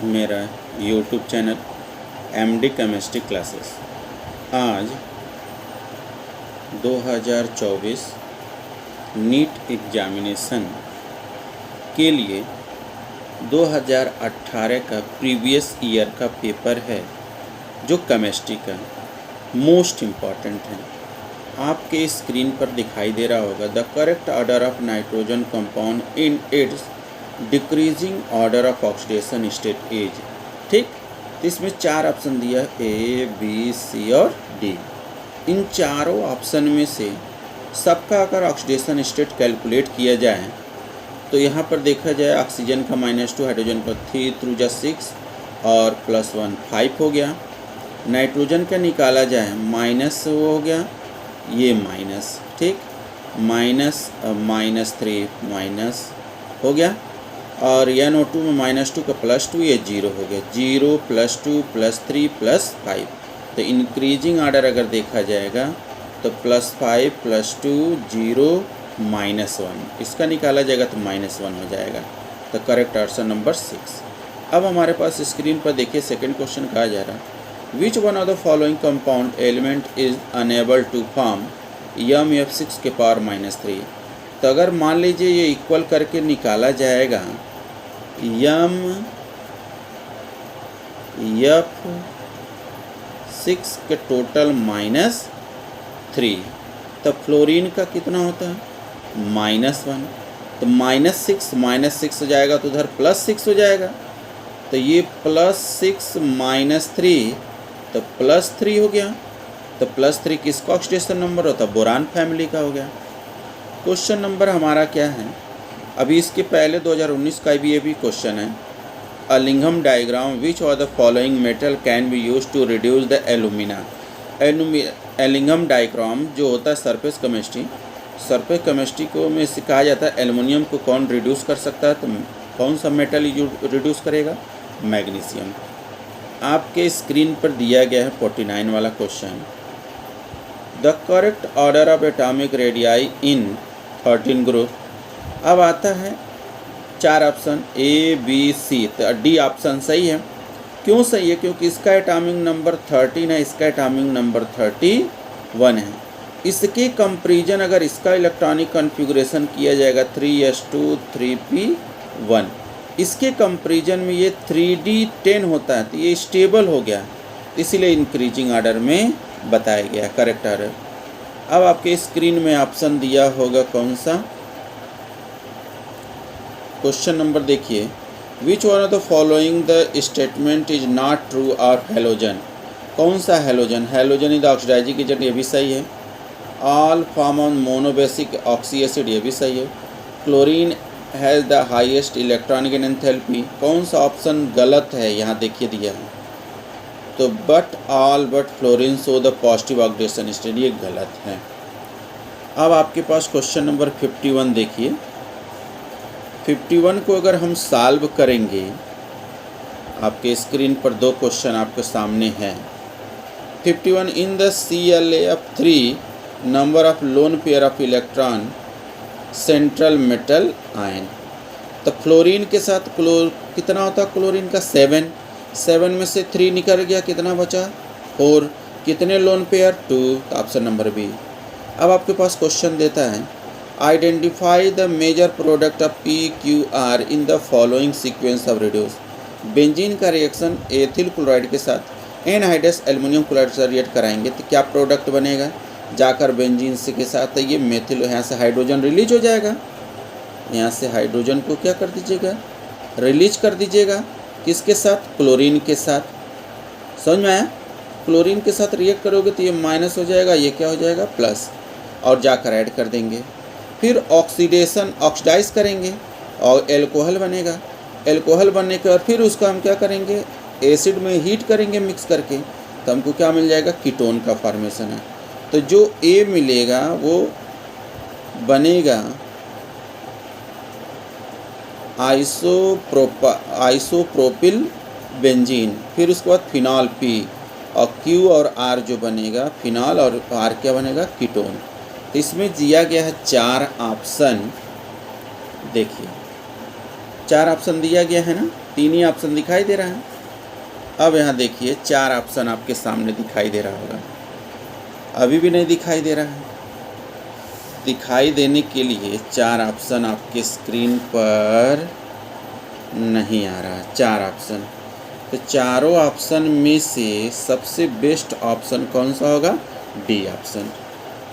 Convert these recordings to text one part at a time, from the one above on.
मेरा YouTube channel MD chemistry classes. आज 2024 NEET examination के लिए 2018 का प्रीवियस ईयर का पेपर है जो केमिस्ट्री का मोस्ट इम्पॉर्टेंट है। आपके स्क्रीन पर दिखाई दे रहा होगा the correct order of nitrogen compound in its decreasing order of oxidation state as. ठीक, तो इसमें 4 ऑप्शन दिया ए बी सी और डी। इन चारों ऑप्शन में से सबका अगर ऑक्सीडेशन स्टेट कैलकुलेट किया जाए तो यहाँ पर देखा जाए ऑक्सीजन का -2, हाइड्रोजन का 3 थ्रू जा 6 और +1 5 हो गया। नाइट्रोजन का निकाला जाए माइनस वो हो गया, ये माइनस, ठीक, -3 माइनस हो गया और NO2 में -2 का +2, ये 0 हो गया। 0 +2 +3 +5। तो इंक्रीजिंग ऑर्डर अगर देखा जाएगा तो +5 +2 0 -1, इसका निकाला जाएगा तो -1 हो जाएगा। तो करेक्ट आंसर नंबर 6। अब हमारे पास स्क्रीन पर देखिए सेकंड क्वेश्चन कहा जा रहा है which one of the following compound element is unable to form MF6 के पावर -3। तो अगर मान लीजिए ये इक्वल करके निकाला जाएगा MF6 के टोटल -3, तो फ्लोरीन का कितना होता है -1। तो -6 हो जाएगा तो उधर +6 हो जाएगा। तो ये +6 -3 तो +3 हो गया। तो +3 किसका ऑक्सीडेशन नंबर होता है, बोरान फैमिली का हो गया। क्वेश्चन नंबर हमारा क्या है, अभी इसके पहले 2019 का भी ये भी क्वेश्चन है। Ellingham diagram which of the following metal can be use to reduce the alumina. Ellingham diagram जो होता है सरफेस केमिस्ट्री को में से कहा जाता है एल्युमिनियम को कौन रिड्यूस कर सकता है, तो कौन सा मेटल रिड्यूस करेगा, मैग्नीशियम। आपके स्क्रीन पर दिया गया है 49 वाला question. The correct order of atomic radii in 13 group. अब आता है 4 ऑप्शन ए बी सी, तो डी ऑप्शन सही है। क्यों सही है, क्योंकि इसका एटॉमिक नंबर 13 है, इसका एटॉमिक नंबर 31 है। इसके कंपैरिजन अगर इसका इलेक्ट्रॉनिक कॉन्फ़िगरेशन किया जाएगा 3s2 3p1, इसके कंपैरिजन में ये 3d10 होता है, तो ये स्टेबल हो गया, इसीलिए इंक्रीजिंग ऑर्डर में बताया गया करेक्ट ऑर्डर। अब आपके स्क्रीन में ऑप्शन दिया होगा कौन सा, क्वेश्चन नंबर देखिए which one of the following the statement is not true और हेलोजन। कौन सा halogen, halogen is the oxidising agent, ये भी सही है। All form on monobasic oxy acid, ये भी सही है। Chlorine has the highest electronic enthalpy, कौन सा ऑप्शन गलत है, यहाँ देखिए दिया है। तो all but fluorine show the positive oxidation state, ये गलत है। अब आपके पास क्वेश्चन नंबर 51 देखिए। 51 को अगर हम सॉल्व करेंगे, आपके स्क्रीन पर 2 क्वेश्चन आपके सामने हैं। 51 in the ClF3 number of lone pair of electron central metal ion. तो फ्लोरीन के साथ कितना होता है, क्लोरीन का 7 में से 3 निकल गया, कितना बचा 4। कितने लोन पेयर 2, तो ऑप्शन नंबर बी। अब आपके पास क्वेश्चन देता है identify the major product of PQR in the following sequence of reduce. Benzene का रिएक्शन एथिल क्लोराइड के साथ एनहाइड्रस एल्युमिनियम क्लोराइड से रिएक्ट कराएंगे तो क्या प्रोडक्ट बनेगा, जाकर बेंजीन से के साथ ये मेथिल, यहाँ से हाइड्रोजन रिलीज हो जाएगा। यहाँ से हाइड्रोजन को क्या कर दीजिएगा, रिलीज कर दीजिएगा, किसके साथ, क्लोरीन के साथ। समझ में आया, क्लोरीन के साथ रिएक्ट करोगे तो ये माइनस हो जाएगा, ये क्या हो जाएगा प्लस, और जाकर ऐड कर देंगे। फिर ऑक्सीडाइज करेंगे और एल्कोहल बनेगा। एल्कोहल बनने के बाद फिर उसका हम क्या करेंगे, एसिड में हीट करेंगे मिक्स करके, तो हमको क्या मिल जाएगा, कीटोन का फॉर्मेशन है। तो जो ए मिलेगा वो बनेगा आइसोप्रोपिल बेंजीन, फिर उसके बाद फिनॉल P, और Q और R जो बनेगा फिनॉल, और R क्या बनेगा, कीटोन। तो इसमें दिया गया है 4 ऑप्शन। देखिए 4 ऑप्शन दिया गया है ना, 3 ही ऑप्शन दिखाई दे रहा है। अब यहाँ देखिए 4 ऑप्शन आपके सामने दिखाई दे रहा होगा, अभी भी नहीं दिखाई दे रहा है। दिखाई देने के लिए 4 ऑप्शन आपके स्क्रीन पर नहीं आ रहा, 4 ऑप्शन। तो चारों ऑप्शन में से सबसे बेस्ट ऑप्शन कौन सा होगा? D option.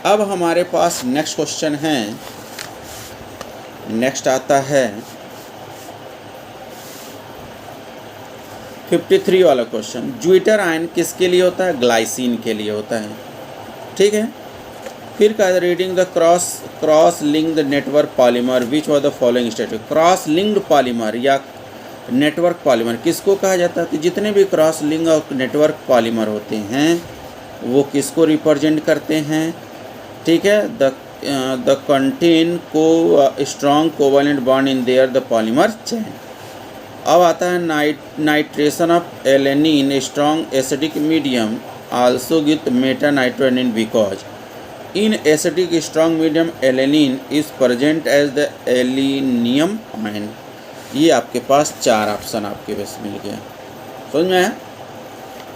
अब हमारे पास नेक्स्ट क्वेश्चन है, नेक्स्ट आता है 53 वाला क्वेश्चन। ज्विटर आयन किसके लिए होता है? ग्लाइसिन के लिए होता है, ठीक है। फिर कहा reading the cross linked network polymer which were the following statement. Cross linked polymer या नेटवर्क पॉलीमर किसको कहा जाता है? तो जितने भी क्रॉस लिंक और नेटवर्क पॉलीमर होते हैं वो किसको रिप्रेजेंट करते हैं? ठीक है, द कंटेन को strong covalent bond in there the polymer chain. अब आता है nitration of aniline strong acidic medium also with meta nitroaniline because in acidic strong medium aniline is present as the anilinium ion. ये आपके पास 4 option आपके पास मिल गया, समझ में आया?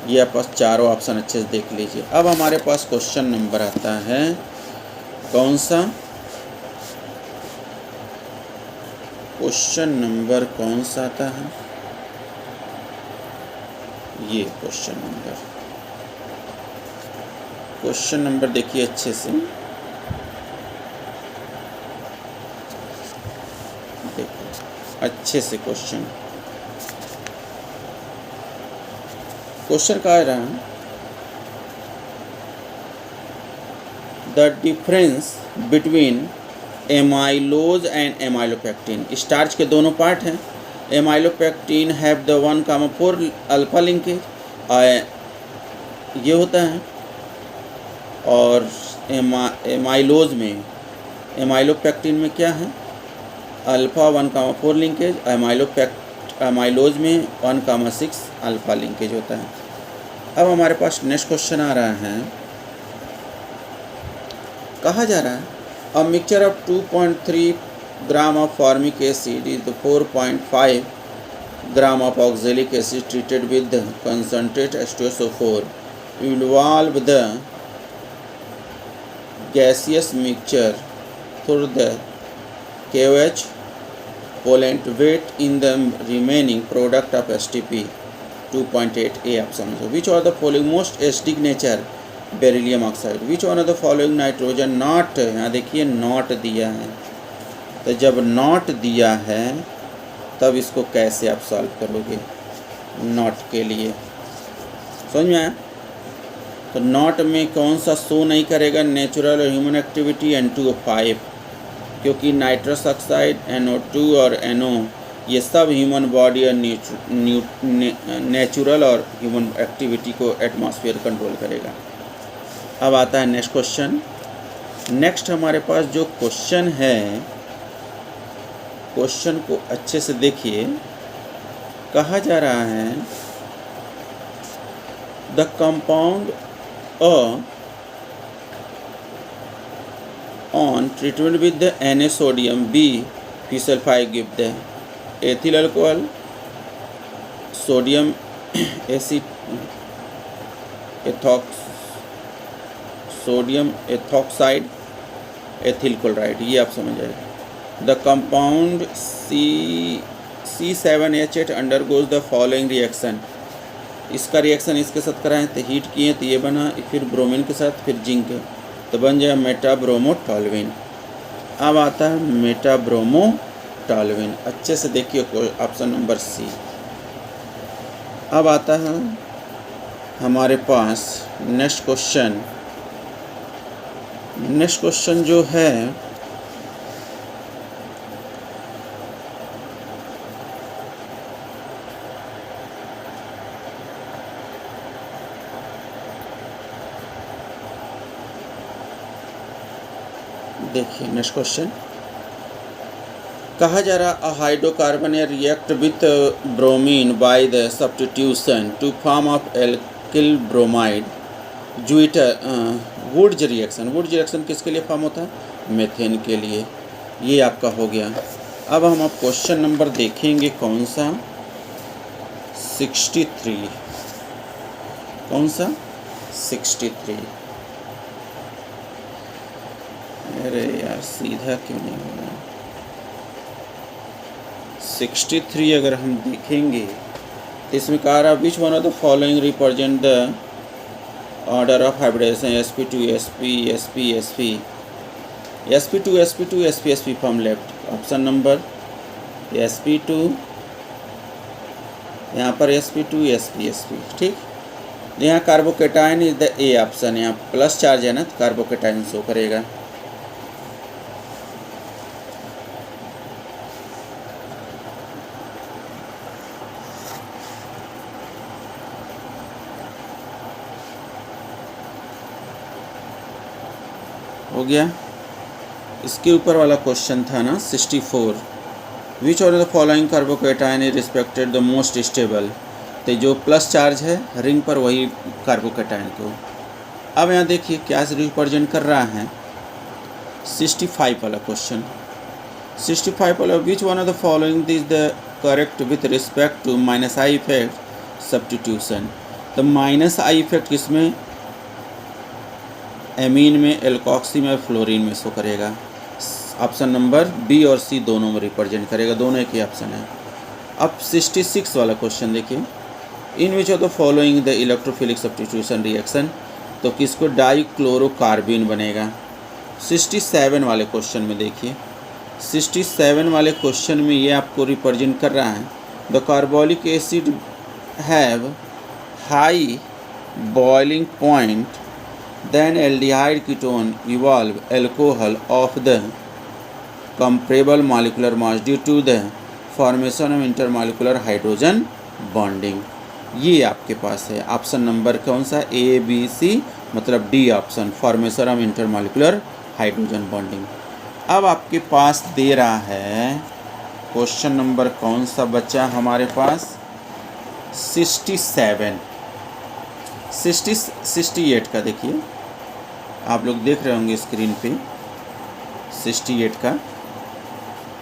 ये आपके पास चारों ऑप्शन अच्छे से देख लीजिए। अब हमारे पास क्वेश्चन नंबर आता है कौन सा? क्वेश्चन नंबर कौन सा आता है? ये क्वेश्चन नंबर देखिए अच्छे से, देखो अच्छे से क्वेश्चन कह रहा है the difference between amylose and amylopectin. Starch के दोनों पार्ट हैं। Amylopectin have the 1,4 alpha linkage ये होता है, और एमाइलोज में एमाइलोपेक्टिन में क्या है? Alpha 1,4 linkage. एमाइलोज में 1,6 अल्फ़ा लिंकेज होता है। अब हमारे पास नेक्स्ट क्वेश्चन आ रहा है, कहा जा रहा है a mixture of 2.3 gram of formic acid is 4.5 gram of oxalic acid treated with concentrate H2SO4 involve the gaseous mixture through the KOH pollutant weight in the remaining product of STP 2.8 A option. So which are the following most acidic nature? Beryllium oxide. Which one of the following nitrogen not, यहाँ देखिए not दिया है, तो जब not दिया है तब इसको कैसे आप सॉल्व करोगे? नॉट के लिए समझ में आया? तो नॉट में कौन सा शो नहीं करेगा? नेचुरल और ह्यूमन एक्टिविटी N2O5, क्योंकि नाइट्रस ऑक्साइड NO2 और NO ये सब ह्यूमन बॉडी और नेचुरल और ह्यूमन एक्टिविटी को एटमॉस्फेयर कंट्रोल करेगा। अब आता है नेक्स्ट क्वेश्चन। नेक्स्ट हमारे पास जो क्वेश्चन है, क्वेश्चन को अच्छे से देखिए, कहा जा रहा है the compound on treatment with the Na-sodium B-P-sulfide give the ethyl alcohol, sodium acid, sodium ethoxide, ethyl chloride. ये आप समझ आए। The compound C7H8 undergoes the following reaction. इसका रिएक्शन इसके साथ कराएं तो हीट किए तो ये बना, फिर ब्रोमीन के साथ फिर जिंक, तो बन जाए मेटाब्रोमोटॉल्विन। अब आता है मेटाब्रोमोटॉल्विन, अच्छे से देखिए ऑप्शन नंबर सी। अब आता है हमारे पास नेक्स्ट क्वेश्चन। नेक्स्ट क्वेश्चन जो है देखिए, नेक्स्ट क्वेश्चन कहा जा रहा a hydrocarbon react with bromine by the substitution to form of alkyl bromide zwitter Wurtz reaction. Wurtz reaction किसके लिए फॉर्म होता है? मीथेन के लिए। ये आपका हो गया। अब हम अब क्वेश्चन नंबर देखेंगे कौन सा 63। कौन सा 63। अरे यार सीधा क्यों नहीं हो रहा। 63 अगर हम देखेंगे तो इसमें कहा रहा which one of the following represent the order of hybridisation sp2 sp sp sp sp2 sp2 sp sp from left. Option number sp2, यहाँ पर sp2 sp sp। ठीक, यहाँ carbocation is the A option. यहाँ plus charge है ना तो carbocation show करेगा। हो गया। इसके ऊपर वाला क्वेश्चन था ना 64, विच of the following carbocation is respected the most stable. तो जो प्लस चार्ज है रिंग पर वही कार्बोकेटाइन को। अब यहाँ देखिए क्या रिप्रेजेंट कर रहा है 65 वाला क्वेश्चन। 65 वाला which one of the following is the correct with respect to minus I effect substitution. तो माइनस आई इफेक्ट किसमें, एमीन में, एल्कोक्सी में, फ्लोरीन में शो करेगा। ऑप्शन नंबर बी और सी दोनों में रिप्रेजेंट करेगा, दोनों एक ही ऑप्शन है। अब 66 वाला क्वेश्चन देखिए, in which of the following the electrophilic substitution reaction. तो किसको डाइक्लोरोकार्बिन बनेगा। 67 वाले क्वेश्चन में देखिए, 67 वाले क्वेश्चन में ये आपको रिप्रेजेंट कर रहा है the carbolic acid have high boiling point then aldehyde ketone evolve alcohol of the comparable molecular mass due to the formation of intermolecular hydrogen bonding। ये आपके पास है ऑप्शन नंबर कौन सा, ए बी सी, मतलब D option, formation of intermolecular hydrogen bonding. अब आपके पास दे रहा है क्वेश्चन नंबर कौन सा बचा हमारे पास 67, 68 का देखिए, आप लोग देख रहे होंगे स्क्रीन पे 68 का,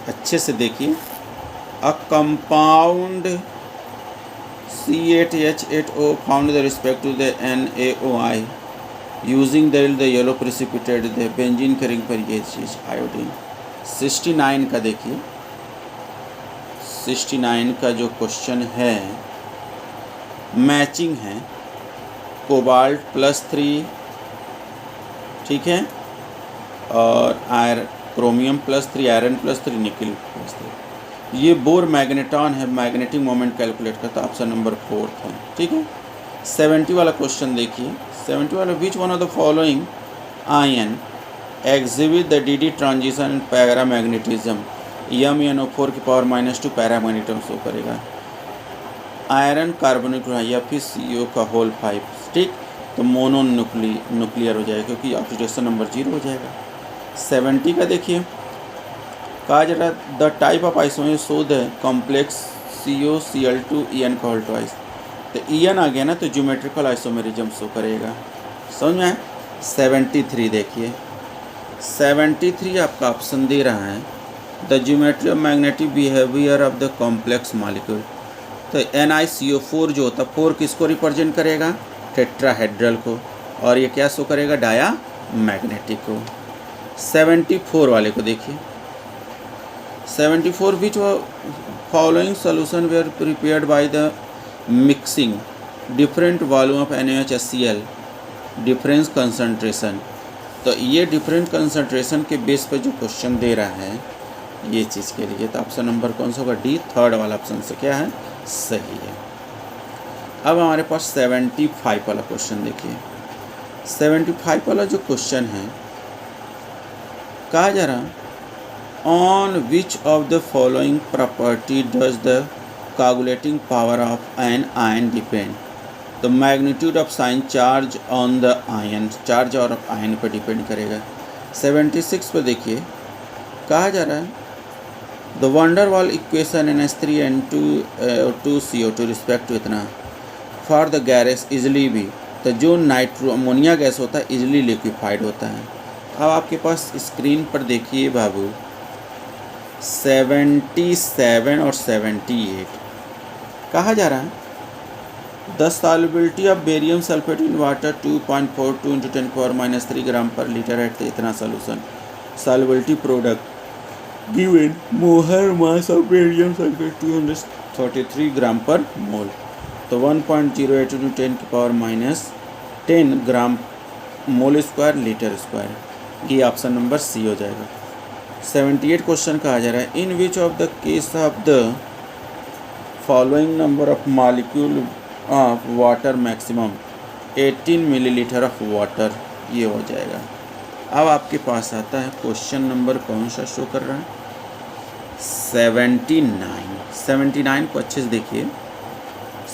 अच्छे से देखिए। A compound C8H8O found the respect to the NaOI using the yellow precipitate the benzene के रिंग पर ये चीज़ आयोडीन। 69 का देखिए, 69 का जो क्वेश्चन है मैचिंग है, कोबाल्ट +3, ठीक है, और क्रोमियम +3, आयरन +3, निकल +3। ये बोर मैग्नेटॉन है, मैग्नेटिक मोमेंट कैलकुलेट करता, ऑप्शन नंबर 4 है। ठीक है। 70 वाला क्वेश्चन देखिए, 70 वाला which one of the following ion exhibit the D transition paramagnetism. MnO4 की पावर -2 पैरामैग्नेटिज्म शो करेगा। आयरन कार्बोनिक या फिर CO का होल 5, ठीक, तो मोनो न्यूक्लियर हो जाएगा क्योंकि ऑक्सीडेशन नंबर 0 हो जाएगा। 70 का देखिए, कहा जा रहा है the type of isomer show the complex COCl2 EN का होल ट्वाइस। तो EN आ गया ना तो ज्योमेट्रिकल आइसोमेरिज्म शो करेगा, समझ में आए। 73 देखिए, 73 आपका ऑप्शन दे रहा है the geometry of magnetic behaviour of the complex molecule. तो NiCO4 जो होता है 4 किसको रिप्रेजेंट करेगा, टेट्राहेड्रल को, और ये क्या शो करेगा, डाया मैग्नेटिक को। 74 वाले को देखिए, 74 which following solution were prepared by the mixing different volume of NaHCl difference concentration. तो ये डिफरेंट कंसंट्रेशन के बेस पर जो क्वेश्चन दे रहा है ये चीज़ के लिए, तो ऑप्शन नंबर कौन सा होगा, डी, थर्ड वाला ऑप्शन से क्या है, सही है। अब हमारे पास 75 वाला क्वेश्चन देखिए, 75 वाला जो क्वेश्चन है, कहा जा रहा on which of the following property does the coagulating power of an ion depend. The magnitude of sign charge on the ion, charge और आयन पर डिपेंड करेगा। 76 पे देखिए, कहा जा रहा है the van der Waals equation NH3N2CO2 respect to इतना फॉर द गैस इजली भी। तो जो नाइट्रो अमोनिया गैस होता है इजली लिक्विफाइड होता है। अब आपके पास स्क्रीन पर देखिए बाबू 77 और 78 कहा जा रहा है the solubility of barium sulphate in water 2.42 into 10⁻³ gram per litre at इतना solution solubility product given molar mass of barium sulphate 233 gram per mole तो 1.08 into 10⁻10 gram mole square litre square ये ऑप्शन नंबर सी हो जाएगा। 78 question कहा जा रहा है in which of the case of the following number of molecule of water maximum 18 millilitre of water ये हो जाएगा। अब आपके पास आता है क्वेश्चन नंबर कौन सा शो कर रहा है 79 को अच्छे से देखिए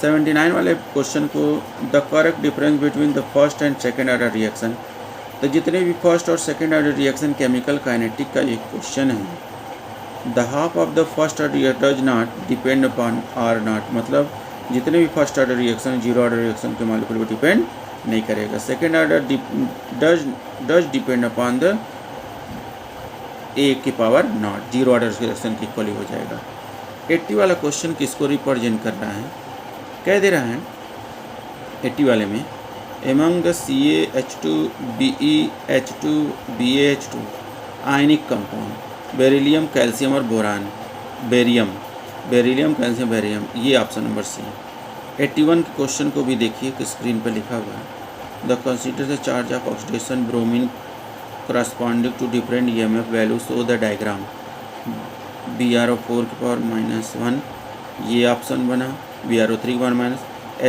79 वाले क्वेश्चन को the correct difference between the first and second order reaction तो जितने भी फर्स्ट और second order reaction chemical kinetic का एक क्वेश्चन है the half of the first order does not depend upon or not मतलब जितने भी first order reaction zero order reaction के मॉलिक्यूल पर डिपेंड नहीं करेगा। Second order does depend upon the A की power not zero order reaction की equally हो जाएगा। 80 वाला क्वेश्चन किसको रिप्रेजेंट कर रहा है कह दे रहा है 80 वाले में among the CaH2 BeH2 BaH2 ionic compound beryllium calcium और बोरान बेरियम कैल्शियम बेरियम ये ऑप्शन नंबर सी। 81 के क्वेश्चन को भी देखिए कि स्क्रीन पर लिखा हुआ है the consider the charge of oxidation bromine corresponding to different EMF value so the diagram Bro4⁻⁻1 ये ऑप्शन बना Bro3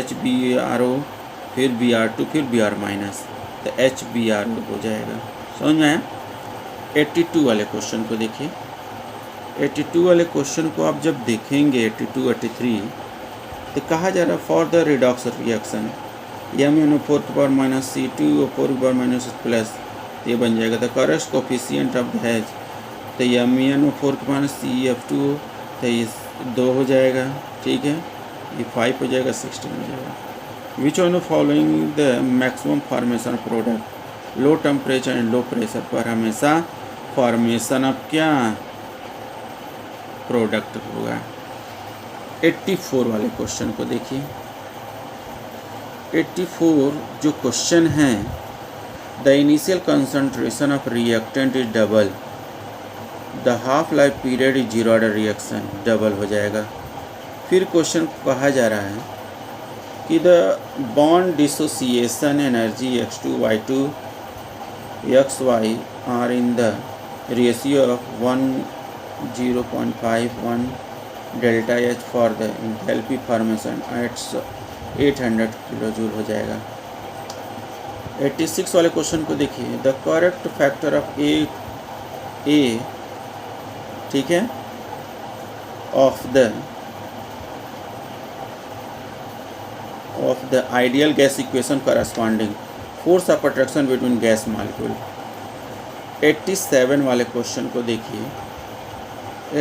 HBro फिर Br2 फिर Br- तो HBr हो जाएगा। समझ में आया। 82 वाले क्वेश्चन को देखिए 82 वाले क्वेश्चन को आप जब देखेंगे 82 83 तो कहा जा रहा है for the redox reaction MnO4⁻C2O4⁻+ ये बन जाएगा the correct coefficient of the has तो MnO4⁻CF2 तो ये 2 हो जाएगा ठीक है ये 5 हो जाएगा 16 हो जाएगा। विच one of following the maximum formation product low temperature and low pressure पर हमेशा फॉर्मेशन ऑफ क्या प्रोडक्ट होगा। 84 वाले क्वेश्चन को देखिए 84 जो क्वेश्चन है the initial concentration of reactant is double the half life period is zero order reaction double हो जाएगा। फिर क्वेश्चन कहा जा रहा है कि the bond dissociation energy X2Y2 XY are in the ratio of 1:0.51 delta H for the enthalpy formation at 800 kilojoule हो जाएगा। 86 वाले क्वेश्चन को देखिए the correct factor of a ठीक है of the ideal gas equation corresponding force of attraction between gas molecule. 87 वाले question को देखिए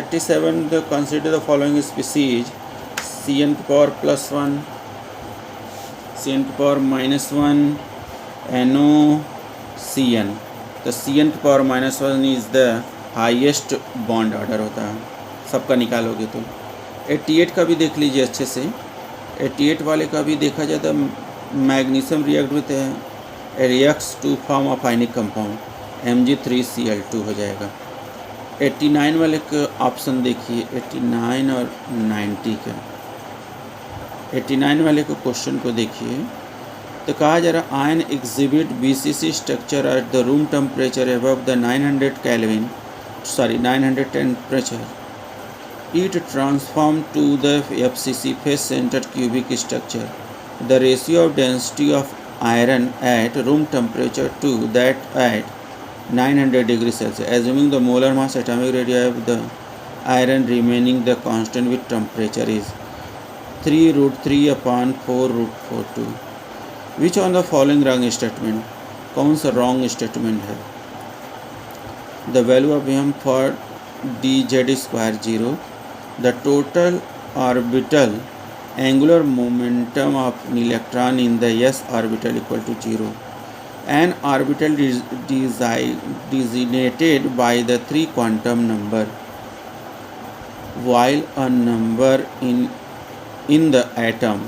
87 the consider the following species Cn⁻+1 Cn⁻−1 NOCN तो Cn⁻−1 is the highest bond order होता है सबका निकालोगे तो। 88 का भी देख लीजिए अच्छे से 88 वाले का भी देखा जाए तो magnesium react with reacts to form of ionic compound Mg3Cl2 हो जाएगा। 89 वाले का ऑप्शन देखिए 89 और 90 का 89 वाले को क्वेश्चन को देखिए तो कहा जा रहा ion exhibit BCC structure at the room temperature above the 900 temperature it transformed to the FCC face centered cubic structure. The ratio of density of iron at room temperature to that at 900 degrees Celsius, assuming the molar mass atomic radii of the iron remaining the constant with temperature is 3√3/4√42. Which on the following wrong statement? कौन सा wrong statement है? The value of m for dz square 0. The total orbital angular momentum of an electron in the s orbital equal to 0. An orbital designated by the 3 quantum number while a number in the atom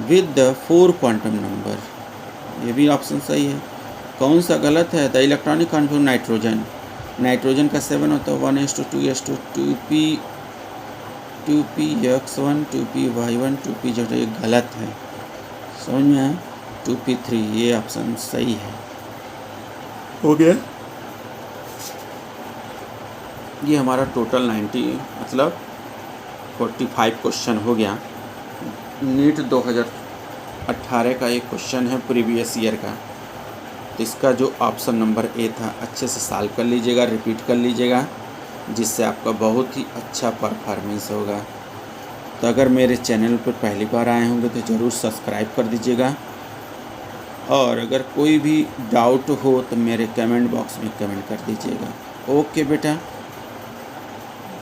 with the 4 quantum number। ये भी option सही है। कौन सा गलत है? The electronic configuration nitrogen, nitrogen का 7 होता है 1:2:2 2p(x1), 2p(y1), 2p(z), ये गलत है। समझ में आया? 2p3 ये ऑप्शन सही है। हो गया। ये हमारा टोटल 90 मतलब 45 क्वेश्चन हो गया। नीट 2018 का एक क्वेश्चन है प्रीवियस ईयर का, तो इसका जो ऑप्शन नंबर ए था अच्छे से सॉल्व कर लीजिएगा, रिपीट कर लीजिएगा, जिससे आपका बहुत ही अच्छा परफॉर्मेंस होगा। तो अगर मेरे चैनल पर पहली बार आए होंगे तो ज़रूर सब्सक्राइब कर दीजिएगा, और अगर कोई भी डाउट हो तो मेरे कमेंट बॉक्स में कमेंट कर दीजिएगा। ओके बेटा।